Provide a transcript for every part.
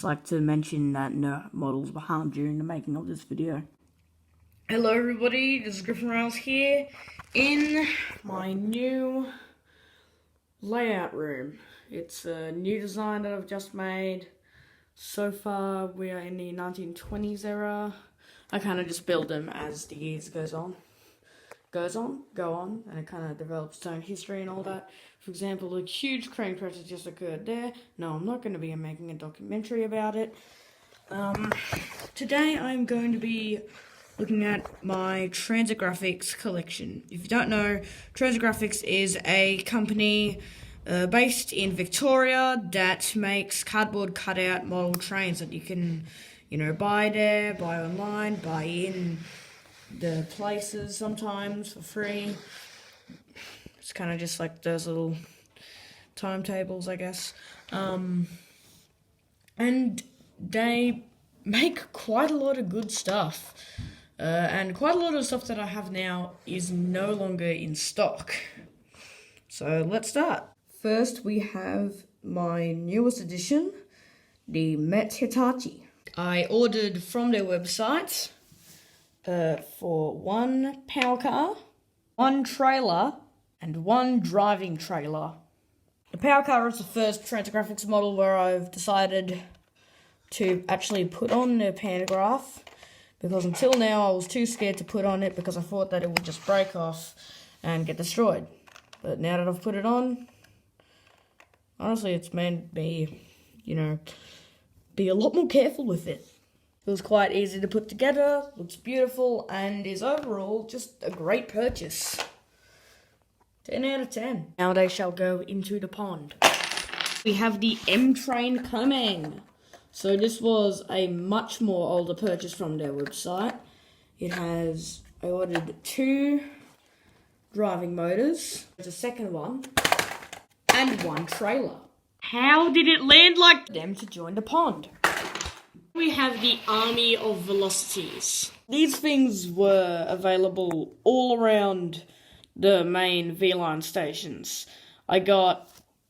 Just like to mention that no models were harmed during the making of this video. Hello everybody, this is Griffin Rails here in my new layout room. It's a new design that I've just made. So far we are in the 1920s era. I kind of just build them as the years go on, and it kind of develops its own history and all that. For example, a huge crane crash has just occurred there. No, I'm not going to be making a documentary about it. Today I'm going to be looking at my TransitGraphics Collection. If you don't know, TransitGraphics is a company based in Victoria that makes cardboard cutout model trains that you can, buy there, buy online, buy in the places sometimes for free. It's kind of just like those little timetables, I guess. And they make quite a lot of good stuff. And quite a lot of stuff that I have now is no longer in stock. So let's start. First we have my newest edition, the Met Hitachi. I ordered from their website for one power car, one trailer, and one driving trailer. The power car is the first TransitGraphics model where I've decided to actually put on the pantograph, because until now I was too scared to put on it because I thought that it would just break off and get destroyed. But now that I've put it on, honestly it's made me, be a lot more careful with it. It was quite easy to put together, looks beautiful, and is overall just a great purchase. 10 out of 10. Now they shall go into the pond. We have the M train coming. So this was a much more older purchase from their website. I ordered 2 driving motors, there's a second one, and 1 trailer. How did it land like them to join the pond? We have the Army of Velocities. These things were available all around the main V-Line stations. I got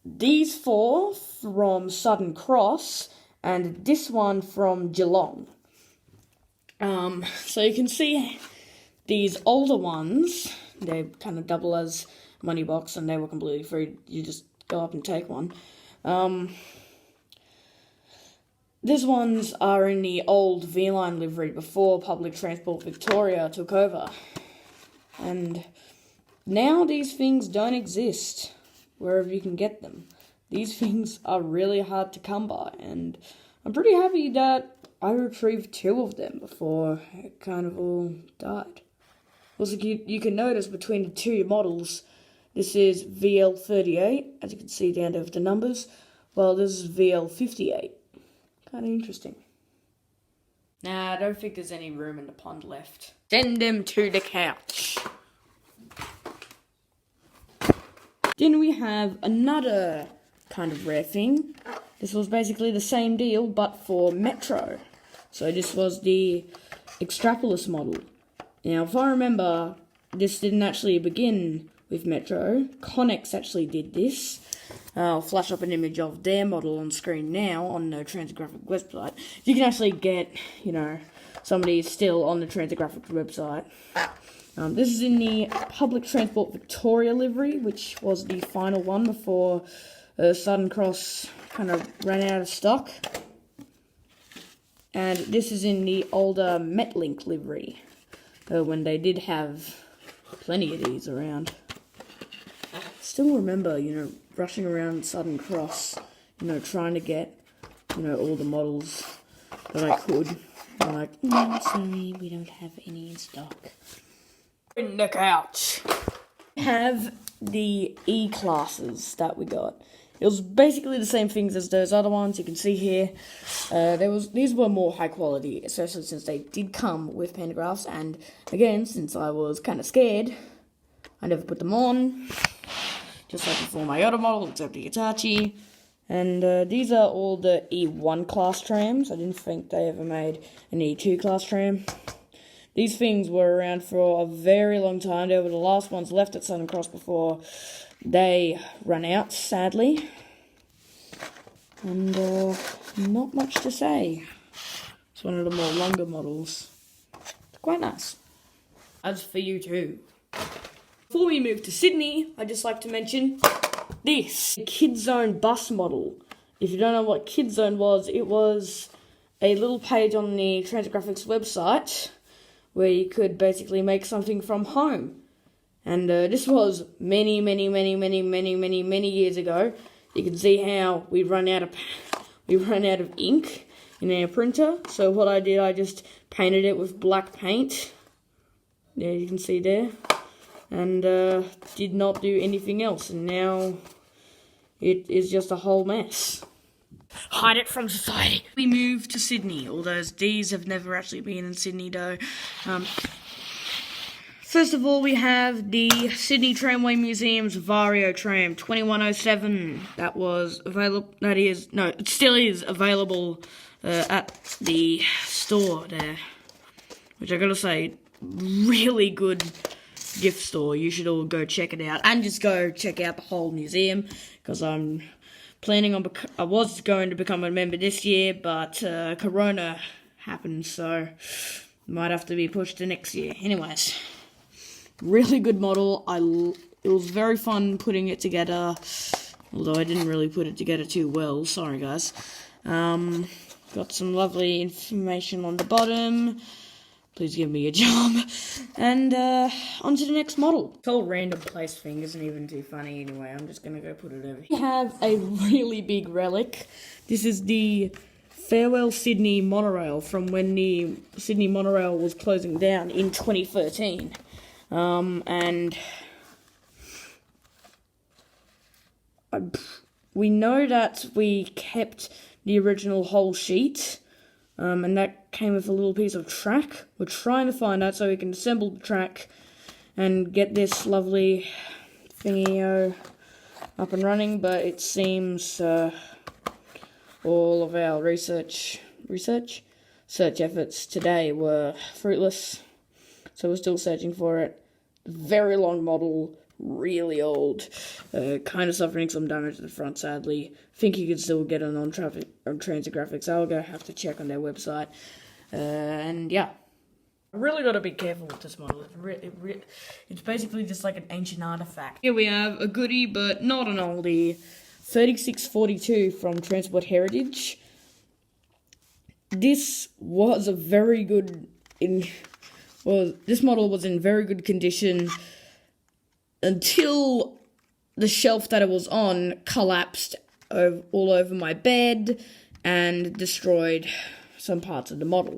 these 4 from Southern Cross, and this one from Geelong. So you can see these older ones, they kind of double as money box and they were completely free. You just go up and take one. These ones are in the old V-Line livery before Public Transport Victoria took over. And now these things don't exist wherever you can get them. These things are really hard to come by, and I'm pretty happy that I retrieved 2 of them before it kind of all died. Also, you can notice between the 2 models, this is VL38, as you can see down there with the numbers, while this is VL58. Kind of interesting. Nah, I don't think there's any room in the pond left. Send them to the couch. Then we have another kind of rare thing. This was basically the same deal, but for Metro. So this was the Extrapolis model. Now, if I remember, this didn't actually begin with Metro. Connex actually did this. I'll flash up an image of their model on screen now on the TransitGraphics website. You can actually get, some of these still on the TransitGraphics website. This is in the Public Transport Victoria livery, which was the final one before Southern Cross kind of ran out of stock. And this is in the older Metlink livery, when they did have plenty of these around. Still remember, rushing around Southern Cross, trying to get, all the models that I could. I'm like, no, sorry, we don't have any in stock. In the couch. We have the E-classes that we got. It was basically the same things as those other ones. You can see here, these were more high quality, especially since they did come with pantographs. And again, since I was kind of scared, I never put them on. Just like before my other model, except the Hitachi. And these are all the E1 class trams. I didn't think they ever made an E2 class tram. These things were around for a very long time. They were the last ones left at Southern Cross before they ran out, sadly. and not much to say. It's one of the more longer models. It's quite nice. As for you too. Before we move to Sydney, I'd just like to mention this Kids Zone bus model. If you don't know what Kids Zone was, it was a little page on the TransitGraphics website where you could basically make something from home. And this was many years ago. You can see how we run out of ink in our printer. So what I did, I just painted it with black paint. There you can see there. And did not do anything else. And now it is just a whole mess. Hide it from society. We moved to Sydney, although these have never actually been in Sydney though. First of all, we have the Sydney Tramway Museum's Vario Tram 2107. That was available. It still is available at the store there. Which I gotta say, really good gift store. You should all go check it out, and just go check out the whole museum, because I'm planning on. I was going to become a member this year, but Corona happened, so might have to be pushed to next year. Anyways, really good model. It was very fun putting it together, although I didn't really put it together too well. Sorry, guys. Got some lovely information on the bottom. Please give me a job. And on to the next model. This whole random place thing isn't even too funny anyway. I'm just going to go put it over here. We have a really big relic. This is the Farewell Sydney Monorail from when the Sydney Monorail was closing down in 2013. And we know that we kept the original whole sheet. And that came with a little piece of track. We're trying to find out so we can assemble the track and get this lovely thingy up and running, but it seems all of our search efforts today were fruitless, so we're still searching for it. Very long model, really old, kind of suffering some damage to the front, sadly. Think you can still get it on TransitGraphics. I'll go have to check on their website. And yeah, I really got to be careful with this model. It's basically just like an ancient artifact. Here we have a goodie, but not an oldie. 3642 from Transport Heritage. This was a very good. This model was in very good condition until the shelf that it was on collapsed all over my bed and destroyed some parts of the model.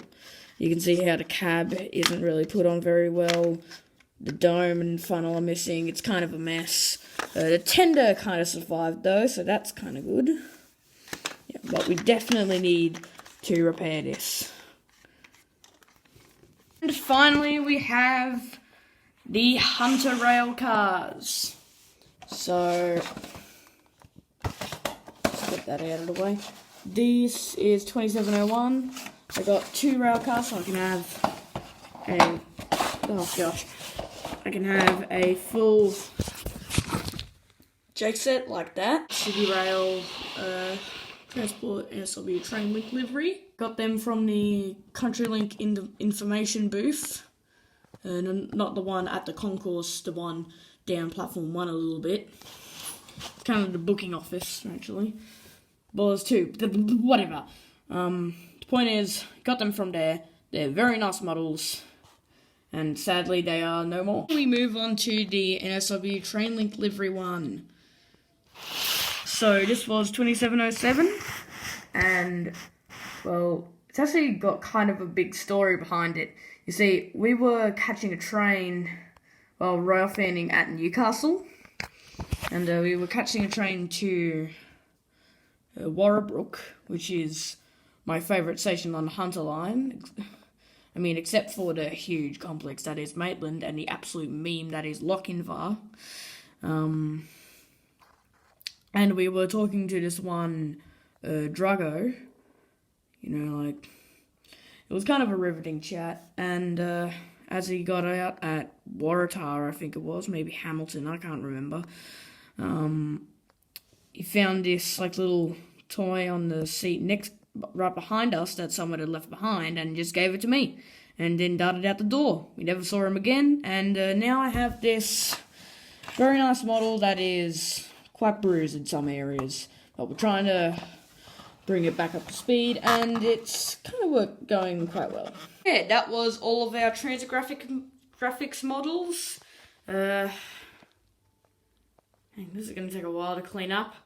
You can see how the cab isn't really put on very well. The dome and funnel are missing. It's kind of a mess. The tender kind of survived though, so that's kind of good. Yeah, but we definitely need to repair this. And finally, we have the Hunter rail cars. So let's get that out of the way. This is 2701. I got 2 rail cars, so I can have I can have a full Jake set like that. City Rail Transport SW train link livery. Got them from the CountryLink information booth. Not the one at the concourse, the one down platform 1 a little bit. Kind of the booking office, actually. Well, there's 2, whatever. The point is, got them from there. They're very nice models, and sadly they are no more. We move on to the NSW train link livery one. So this was 2707, and well, it's actually got kind of a big story behind it. You see, we were catching a train while rail fanning at Newcastle, and we were catching a train to Warrabrook, which is my favourite station on the Hunter line. I mean, except for the huge complex that is Maitland and the absolute meme that is Lochinvar. And we were talking to this one Drago, it was kind of a riveting chat, and as he got out at Waratah, I think it was, maybe Hamilton, I can't remember, he found this little toy on the seat right behind us that someone had left behind and just gave it to me and then darted out the door. We never saw him again, and now I have this very nice model that is quite bruised in some areas, but we're trying to bring it back up to speed, and it's kind of going quite well. Yeah, that was all of our TransitGraphics models. This is going to take a while to clean up.